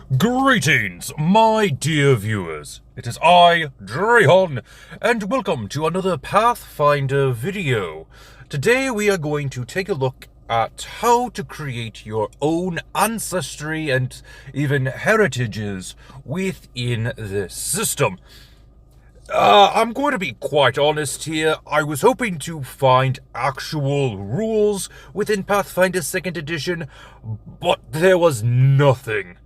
Greetings, my dear viewers. It is I, Drayhon, and welcome to another Pathfinder video. Today we are going to take a look at how to create your own ancestry and even heritages within this system. I'm going to be quite honest here. I was hoping to find actual rules within Pathfinder 2nd Edition, but there was nothing.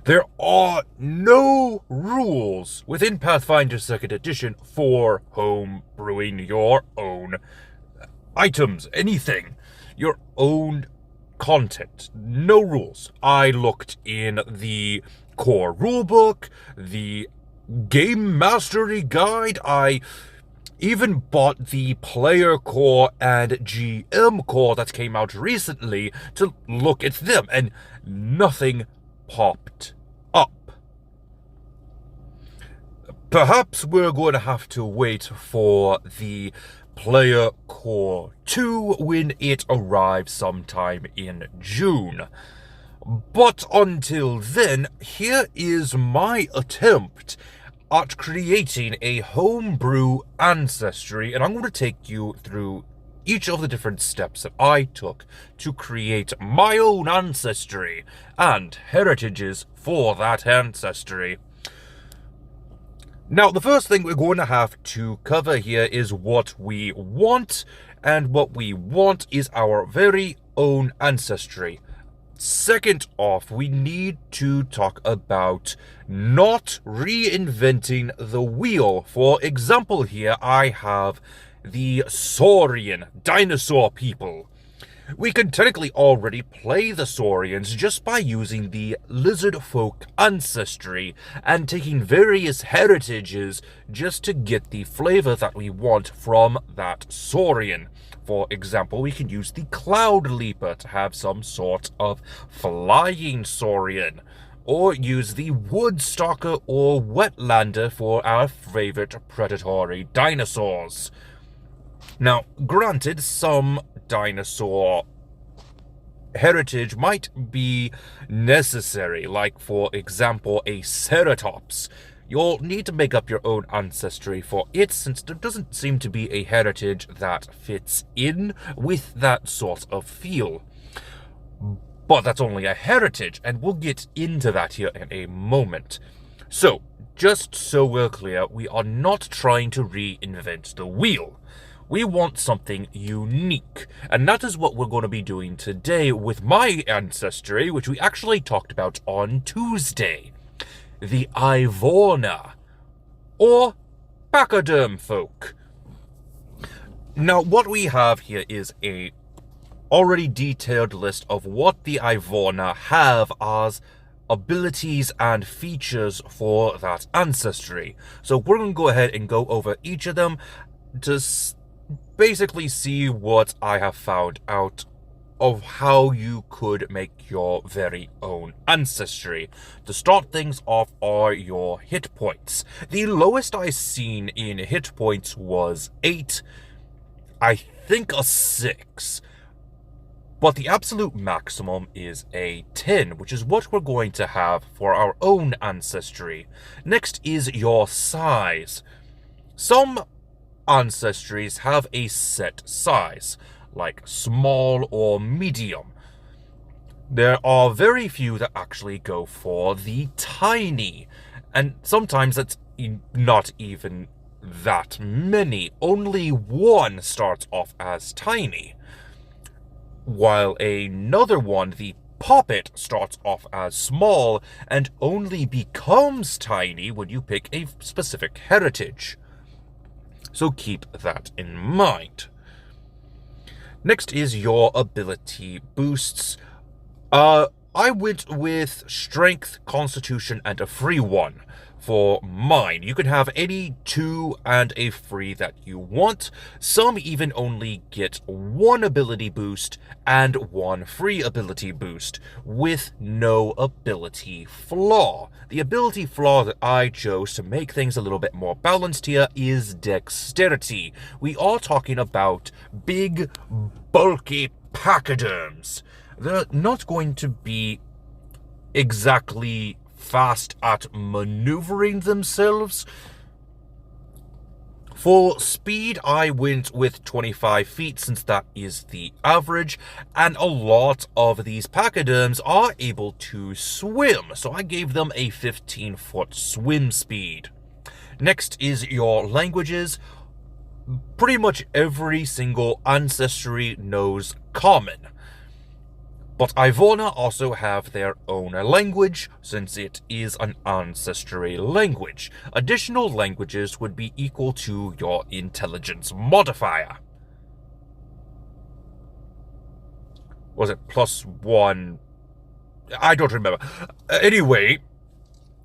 There are no rules within Pathfinder 2nd Edition for home brewing your own items, anything, your own content. No rules. I looked in the core rulebook, the game mastery guide. I even bought the player core and GM core that came out recently to look at them, and nothing popped up. Perhaps we're going to have to wait for the player core 2 when it arrives sometime in June. But until then, here is my attempt at creating a homebrew ancestry, and I'm going to take you through each of the different steps that I took to create my own ancestry and heritages for that ancestry. Now, the first thing we're going to have to cover here is what we want, and what we want is our very own ancestry. Second off, we need to talk about not reinventing the wheel. For example, here I have the Saurian dinosaur people. We can technically already play the Saurians just by using the lizard folk ancestry and taking various heritages just to get the flavor that we want from that Saurian. For example, we can use the Cloud Leaper to have some sort of flying Saurian, or use the Woodstalker or Wetlander for our favorite predatory dinosaurs. Now, granted, some dinosaur heritage might be necessary, like, for example, a Ceratops. You'll need to make up your own ancestry for it, since there doesn't seem to be a heritage that fits in with that sort of feel. But that's only a heritage, and we'll get into that here in a moment. So, just so we're clear, we are not trying to reinvent the wheel. We want something unique, and that is what we're going to be doing today with my ancestry, which we actually talked about on Tuesday. The Ivorna, or Pachyderm folk. Now, what we have here is a already detailed list of what the Ivorna have as abilities and features for that ancestry. So we're going to go ahead and go over each of them to basically see what I have found out of how you could make your very own ancestry. To start things off are your hit points. The lowest I've seen in hit points was 8, I think a 6, but the absolute maximum is a 10, which is what we're going to have for our own ancestry. Next is your size. Some ancestries have a set size, like small or medium. There are very few that actually go for the tiny, and sometimes it's not even that many. Only one starts off as tiny, while another one, the Poppet, starts off as small and only becomes tiny when you pick a specific heritage. So keep that in mind. Next is your ability boosts. I went with Strength, Constitution, and a free one for mine. You can have any 2 and a free that you want. Some even only get 1 ability boost and 1 free ability boost with no ability flaw. The ability flaw that I chose to make things a little bit more balanced here is Dexterity. We are talking about big, bulky pachyderms. They're not going to be exactly fast at maneuvering themselves. For speed, I went with 25 feet since that is the average, and a lot of these pachyderms are able to swim, so I gave them a 15-foot swim speed. Next is your languages. Pretty much every single ancestry knows Common. But Ivona also have their own language, since it is an ancestry language. Additional languages would be equal to your intelligence modifier. Was it +1? I don't remember. Anyway,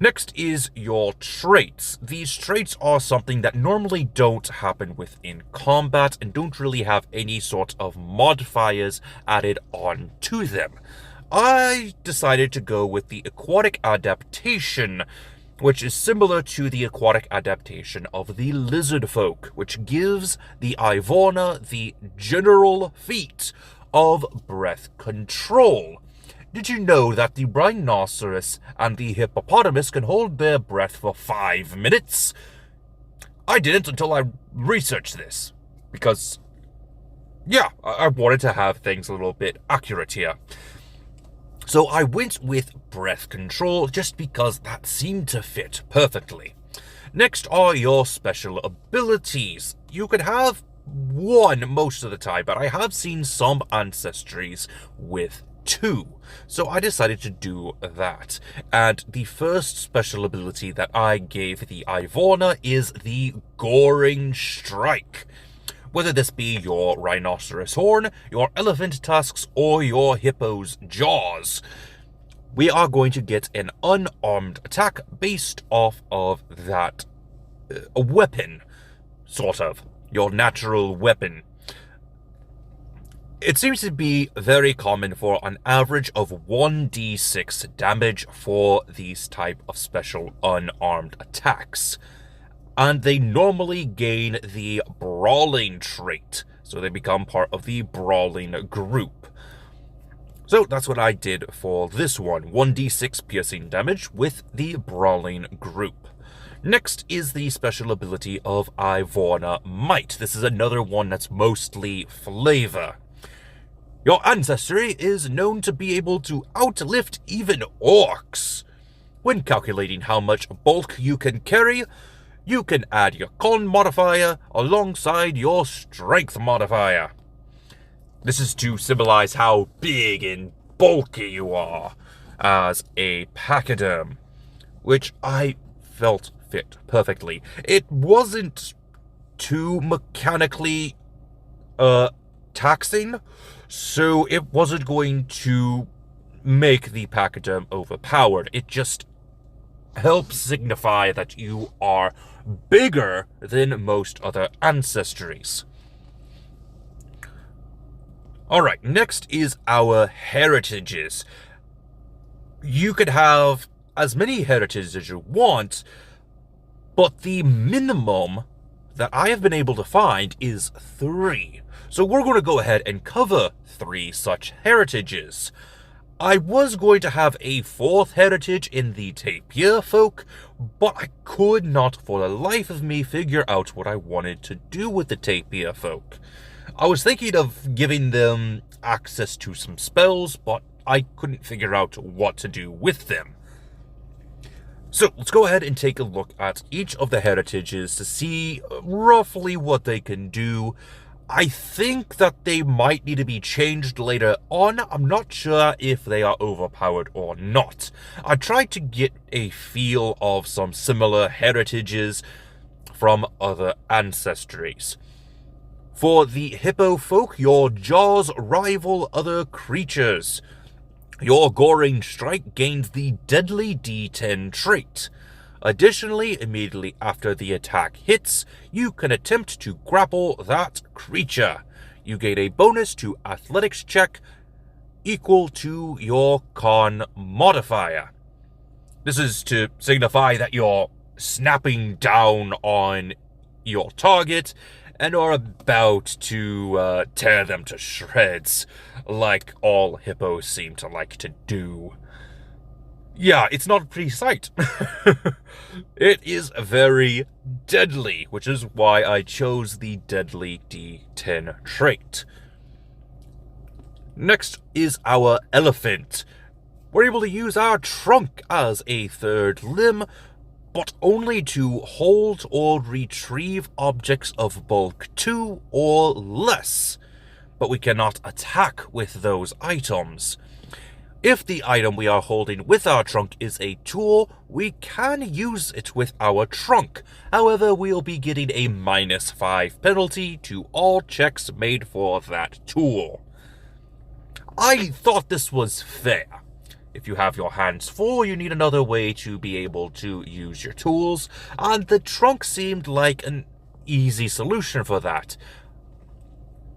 next is your traits. These traits are something that normally don't happen within combat and don't really have any sort of modifiers added on to them. I decided to go with the aquatic adaptation, which is similar to the aquatic adaptation of the lizard folk, which gives the Ivona the general feat of breath control. Did you know that the rhinoceros and the hippopotamus can hold their breath for 5 minutes? I didn't until I researched this, because, yeah, I wanted to have things a little bit accurate here. So I went with breath control just because that seemed to fit perfectly. Next are your special abilities. You can have one most of the time, but I have seen some ancestries with 2. So I decided to do that. And the first special ability that I gave the Ivona is the Goring Strike. Whether this be your rhinoceros horn, your elephant tusks, or your hippo's jaws, we are going to get an unarmed attack based off of that weapon, sort of. Your natural weapon. It seems to be very common for an average of 1d6 damage for these type of special unarmed attacks. And they normally gain the Brawling trait, so they become part of the Brawling group. So that's what I did for this one, 1d6 piercing damage with the Brawling group. Next is the special ability of Ivona Might. This is another one that's mostly flavor. Your ancestry is known to be able to outlift even orcs. When calculating how much bulk you can carry, you can add your con modifier alongside your strength modifier. This is to symbolize how big and bulky you are as a pachyderm, which I felt fit perfectly. It wasn't too mechanically taxing, so it wasn't going to make the pachyderm overpowered. It just helps signify that you are bigger than most other ancestries. Alright, next is our heritages. You could have as many heritages as you want, but the minimum that I have been able to find is 3. So we're going to go ahead and cover 3 such heritages. I was going to have a 4th heritage in the tapir folk, but I could not for the life of me figure out what I wanted to do with the tapir folk. I was thinking of giving them access to some spells, but I couldn't figure out what to do with them. So let's go ahead and take a look at each of the heritages to see roughly what they can do. I think that they might need to be changed later on. I'm not sure if they are overpowered or not. I tried to get a feel of some similar heritages from other ancestries. For the hippo folk, your jaws rival other creatures. Your Goring Strike gains the Deadly D10 trait. Additionally, immediately after the attack hits, you can attempt to grapple that creature. You gain a bonus to athletics check equal to your con modifier. This is to signify that you're snapping down on your target and are about to tear them to shreds, like all hippos seem to like to do. Yeah, it's not a pretty sight. It is very deadly, which is why I chose the Deadly D10 trait. Next is our elephant. We're able to use our trunk as a third limb, but only to hold or retrieve objects of bulk 2 or less. But we cannot attack with those items. If the item we are holding with our trunk is a tool, we can use it with our trunk. However, we'll be getting a -5 penalty to all checks made for that tool. I thought this was fair. If you have your hands full, you need another way to be able to use your tools, and the trunk seemed like an easy solution for that.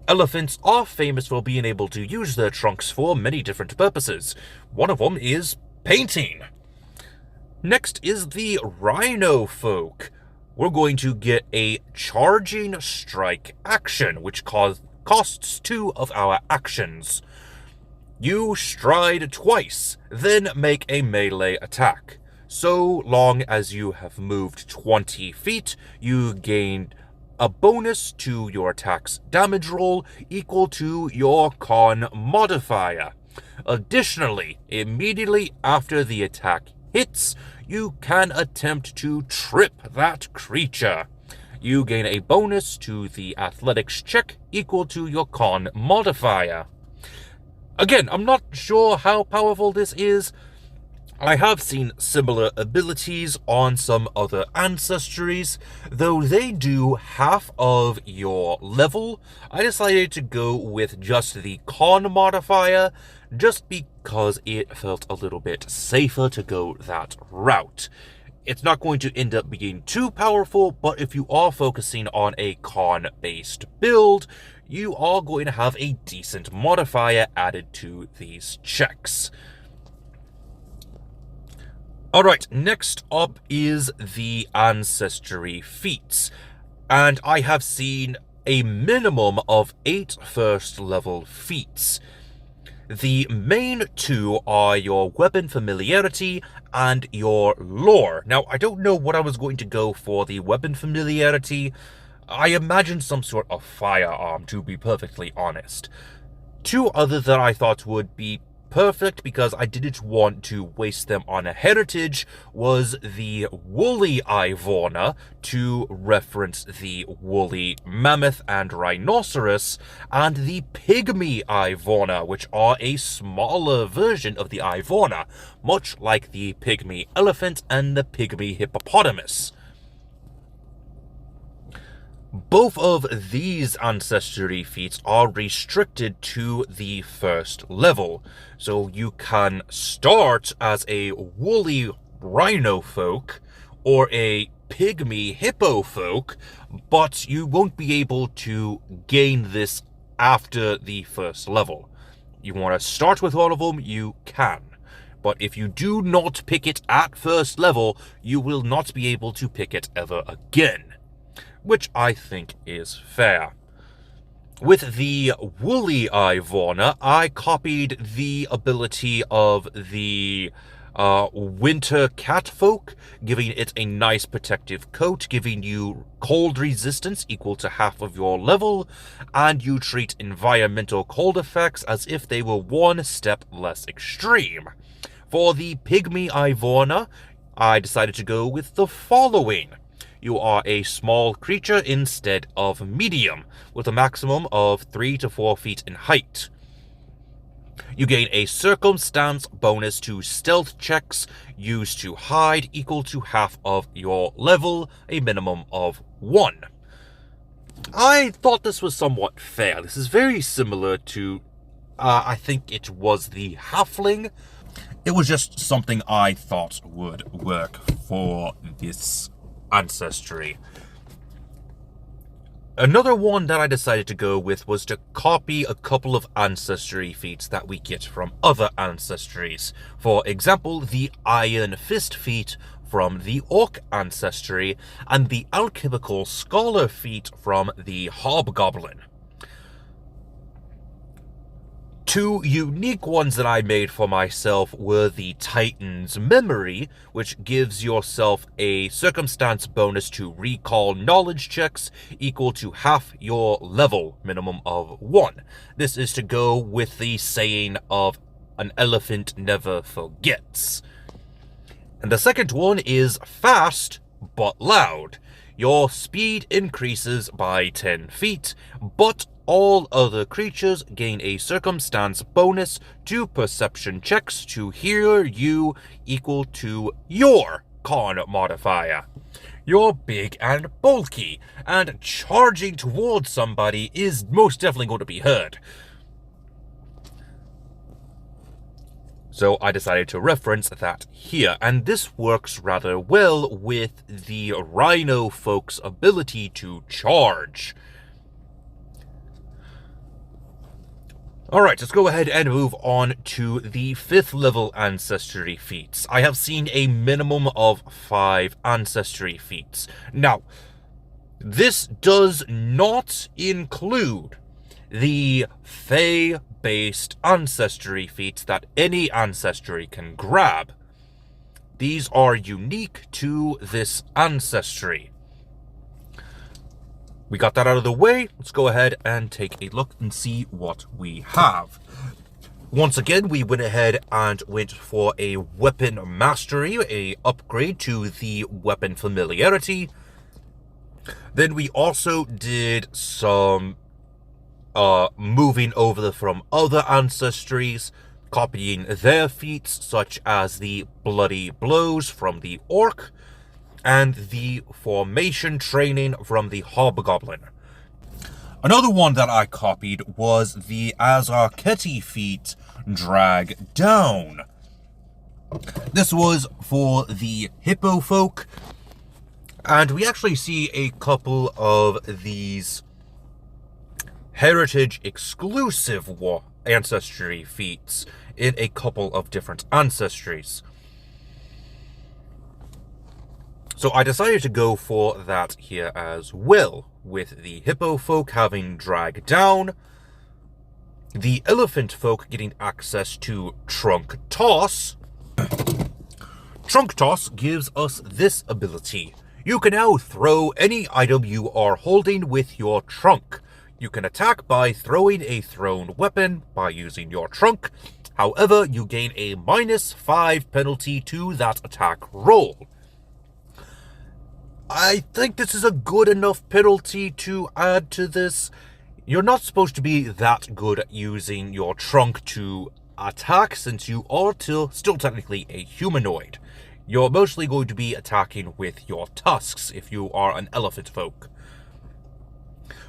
Elephants are famous for being able to use their trunks for many different purposes. One of them is painting. Next is the Rhino folk. We're going to get a charging strike action, which costs 2 of our actions. You stride twice, then make a melee attack. So long as you have moved 20 feet, you gain a bonus to your attack's damage roll equal to your con modifier. Additionally, immediately after the attack hits, you can attempt to trip that creature. You gain a bonus to the athletics check equal to your con modifier. Again, I'm not sure how powerful this is. I have seen similar abilities on some other ancestries, though they do half of your level. I decided to go with just the con modifier, just because it felt a little bit safer to go that route. It's not going to end up being too powerful, but if you are focusing on a con-based build, you are going to have a decent modifier added to these checks. Alright, next up is the Ancestry feats, and I have seen a minimum of 8 first level feats. The main 2 are your weapon familiarity and your lore. Now, I don't know what I was going to go for the weapon familiarity. I imagined some sort of firearm, to be perfectly honest. 2 other that I thought would be perfect because I didn't want to waste them on a heritage was the woolly Ivorna, to reference the woolly mammoth and rhinoceros, and the pygmy Ivorna, which are a smaller version of the Ivorna, much like the pygmy elephant and the pygmy hippopotamus. Both of these Ancestry feats are restricted to the first level, so you can start as a woolly rhino folk or a pygmy hippo folk, but you won't be able to gain this after the first level. You want to start with one of them, you can. But if you do not pick it at first level, you will not be able to pick it ever again, which I think is fair. With the woolly Ivorna, I copied the ability of the winter catfolk, giving it a nice protective coat, giving you cold resistance equal to half of your level, and you treat environmental cold effects as if they were 1 step less extreme. For the pygmy Ivorna, I decided to go with the following. You are a small creature instead of medium, with a maximum of 3 to 4 feet in height. You gain a circumstance bonus to stealth checks used to hide equal to half of your level, a minimum of 1. I thought this was somewhat fair. This is very similar to, I think it was the halfling. It was just something I thought would work for this Ancestry. Another one that I decided to go with was to copy a couple of Ancestry feats that we get from other Ancestries. For example, the Iron Fist feat from the Orc Ancestry, and the Alchemical Scholar feat from the Hobgoblin. Two unique ones that I made for myself were the Titan's Memory, which gives yourself a circumstance bonus to recall knowledge checks equal to half your level, minimum of 1. This is to go with the saying of an elephant never forgets. And the second one is Fast but Loud. Your speed increases by 10 feet, but all other creatures gain a circumstance bonus to perception checks to hear you equal to your con modifier. You're big and bulky, and charging towards somebody is most definitely going to be heard. So I decided to reference that here, and this works rather well with the Rhino folks' ability to charge. Alright, let's go ahead and move on to the 5th level Ancestry feats. I have seen a minimum of 5 Ancestry feats. Now, this does not include the Fae-based Ancestry feats that any Ancestry can grab. These are unique to this Ancestry. We got that out of the way. Let's go ahead and take a look and see what we have. Once again, we went ahead and went for a Weapon Mastery, a upgrade to the Weapon Familiarity. Then we also did some moving over from other ancestries, copying their feats, such as the Bloody Blows from the Orc, and the Formation Training from the Hobgoblin. Another one that I copied was the Azarketi feat, Drag Down. This was for the Hippo folk, and we actually see a couple of these Heritage exclusive Ancestry feats in a couple of different ancestries. So I decided to go for that here as well, with the Hippo folk having Drag Down, the Elephant folk getting access to Trunk Toss. Trunk Toss gives us this ability. You can now throw any item you are holding with your trunk. You can attack by throwing a thrown weapon by using your trunk. However, you gain a -5 penalty to that attack roll. I think this is a good enough penalty to add to this. You're not supposed to be that good at using your trunk to attack, since you are still technically a humanoid. You're mostly going to be attacking with your tusks if you are an elephant folk.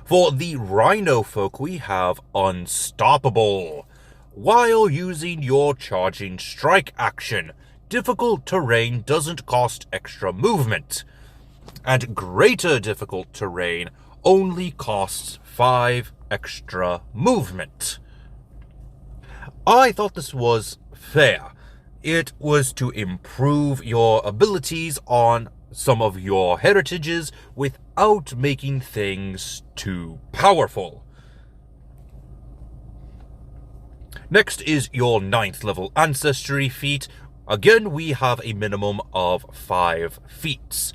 For the Rhino folk, we have Unstoppable. While using your charging strike action, difficult terrain doesn't cost extra movement, and greater difficult terrain only costs 5 extra movement. I thought this was fair. It was to improve your abilities on some of your heritages without making things too powerful. Next is your 9th level Ancestry feat. Again, we have a minimum of 5 feats.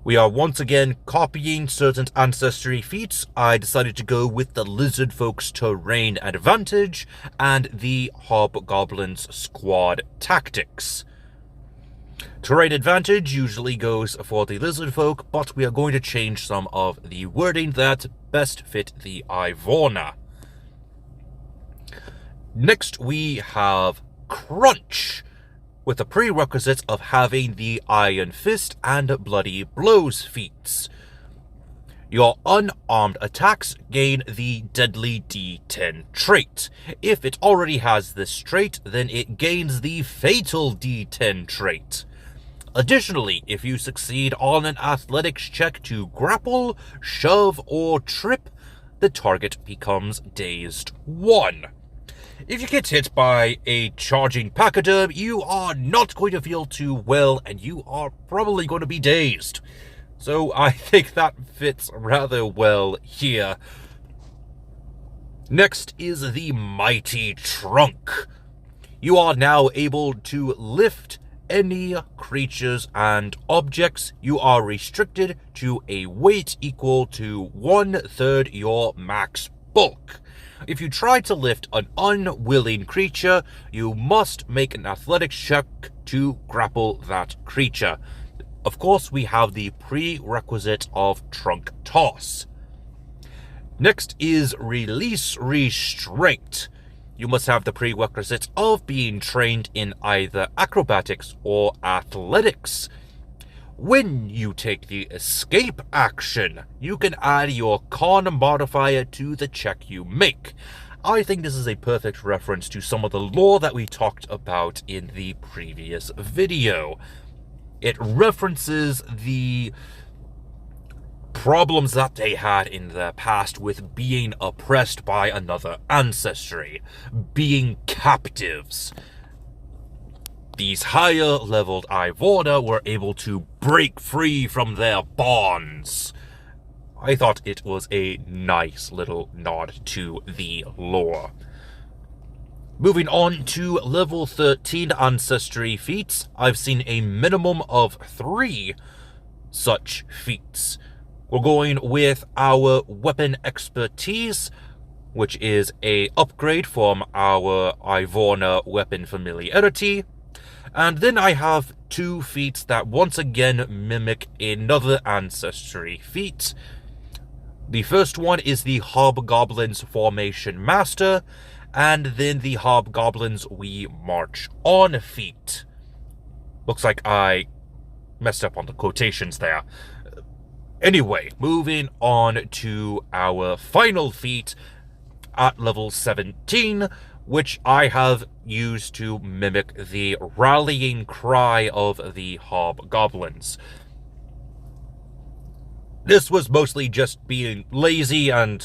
We are once again copying certain Ancestry feats. I decided to go with the Lizard folks' Terrain Advantage and the Hobgoblin's Squad Tactics. Terrain Advantage usually goes for the Lizard folk, but we are going to change some of the wording that best fit the Ivorna. Next we have Crunch, with the prerequisites of having the Iron Fist and Bloody Blows feats. Your unarmed attacks gain the Deadly D10 trait. If it already has this trait, then it gains the Fatal D10 trait. Additionally, if you succeed on an athletics check to grapple, shove, or trip, the target becomes Dazed 1. If you get hit by a charging pachyderm, you are not going to feel too well, and you are probably going to be dazed. So I think that fits rather well here. Next is the Mighty Trunk. You are now able to lift any creatures and objects. You are restricted to a weight equal to 1/3 your max bulk. If you try to lift an unwilling creature, you must make an athletics check to grapple that creature. Of course, we have the prerequisite of Trunk Toss. Next is Release Restraint. You must have the prerequisite of being trained in either acrobatics or athletics. When you take the escape action, you can add your con modifier to the check you make. I think this is a perfect reference to some of the lore that we talked about in the previous video. It references the problems that they had in the past with being oppressed by another ancestry, being captives. These higher leveled Ivorna were able to break free from their bonds. I thought it was a nice little nod to the lore. Moving on to level 13 Ancestry feats, I've seen a minimum of 3 such feats. We're going with our Weapon Expertise, which is a upgrade from our Ivorna Weapon Familiarity. And then I have 2 feats that once again mimic another Ancestry feat. The first one is the Hobgoblin's Formation Master, and then the Hobgoblin's We March On feat. Looks like I messed up on the quotations there. Anyway, moving on to our final feat at level 17, which I have used to mimic the rallying cry of the Hobgoblins. This was mostly just being lazy and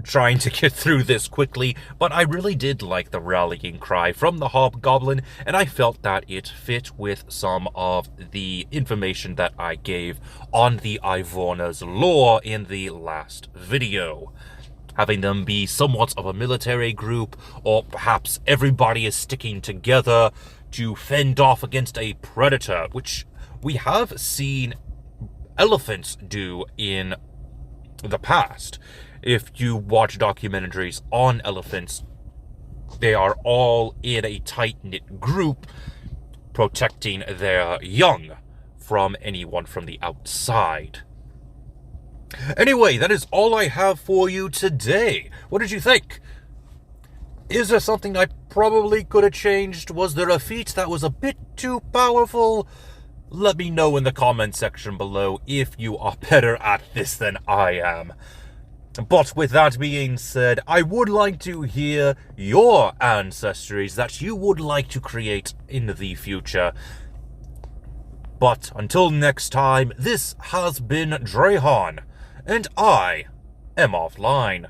trying to get through this quickly, but I really did like the rallying cry from the Hobgoblin, and I felt that it fit with some of the information that I gave on the Ivorna's lore in the last video. Having them be somewhat of a military group, or perhaps everybody is sticking together to fend off against a predator, which we have seen elephants do in the past. If you watch documentaries on elephants, they are all in a tight-knit group protecting their young from anyone from the outside. Anyway, that is all I have for you today. What did you think? Is there something I probably could have changed? Was there a feat that was a bit too powerful? Let me know in the comment section below if you are better at this than I am. But with that being said, I would like to hear your ancestries that you would like to create in the future. But until next time, this has been Drehan, and I am offline.